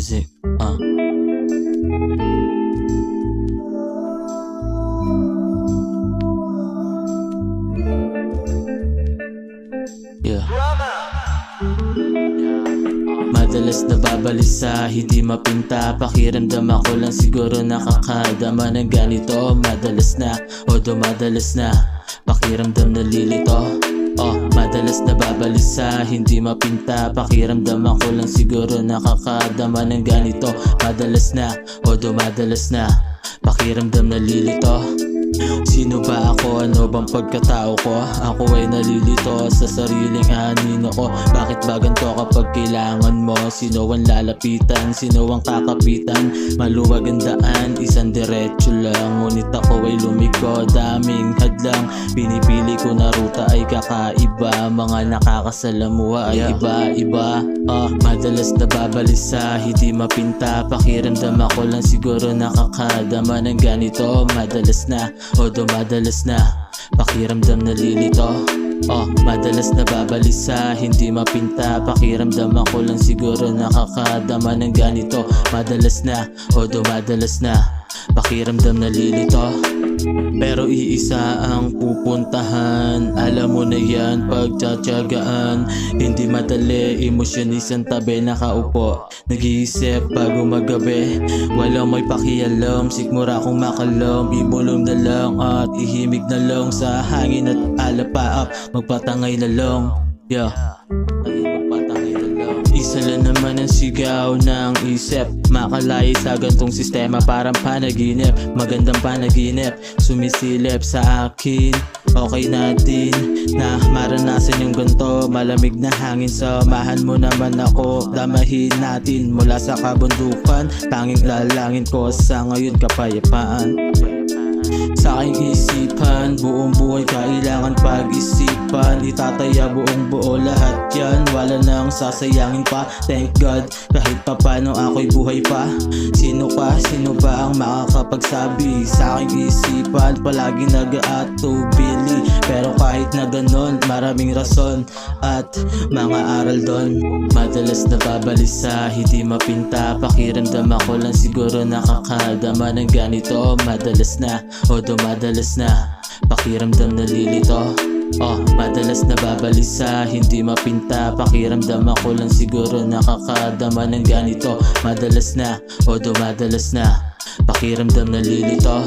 music. Yeah. Madalas nababalisa, hindi mapinta. Pakiramdam ako lang siguro nakakadama ng ganito. Madalas na, o dumadalas na, pakiramdam nalilito. Madalas nababalisa, hindi mapinta. Pakiramdam ako lang siguro nakakadama ng ganito. Madalas na, o dumadalas na, pakiramdam nalilito. Sino ba ako? Ano bang pagkatao ko? Ako ay nalilito sa sariling anino ko. Bakit ba ganito kapag kailangan mo? Sino ang lalapitan? Sino ang kakapitan? Maluwag ang daan, isang diretso lang. Ngunit ako ay lumiko, daming hadlang. Pinipili ko na ruta ay kakaiba. Mga nakakasalamuha ay iba-iba. Madalas nababalisa, hindi mapinta. Pakiramdam ako lang siguro nakakadama ng ganito. Madalas na, o dumadalas na, pakiramdam nalilito. Madalas nababalisa, hindi mapinta. Pakiramdam ako lang siguro nakakadama ng ganito. Madalas na, o dumadalas na, pakiramdam nalilito. Pero iisa ang pupuntahan, alam mo na yan, pagtsatsagaan. Hindi madali, emosyonisang tabi, nakaupo, nag-iisip bago magabi. Walang may pakialam, sikmura akong makalom. Ibulong na lang at ihimig na lang sa hangin at alapaap. Magpatangay na lang, magpatangay na lang. Isa lang naman ang sigaw ng isip, makalay sa gantong sistema, parang panaginip. Magandang panaginip, sumisilip sa akin. Okay natin na maranasan yung ganto. Malamig na hangin, samahan mo naman ako. Damahin natin mula sa kabundukan. Tanging lalangin ko sa ngayon kapayapaan. Sa aking isipan, buong buhay kailangan pag-isipan. Itataya buong buo lahat yan, wala nang sasayangin pa. Thank God, kahit papano ako'y buhay pa. Sino ba ang makakapagsabi? Sa aking isipan, palagi nag-aatubili. Pero kahit na ganon, maraming rason at mga aral doon. Madalas nababalisa, hindi mapinta. Pakiramdam ako lang siguro nakakadama ng ganito. Madalas na, o dumadalas na, pakiramdam nalilito. Madalas nababalisa, hindi mapinta. Pakiramdam ako lang siguro nakakadama ng ganito. Madalas na, o dumadalas na, pakiramdam nalilito.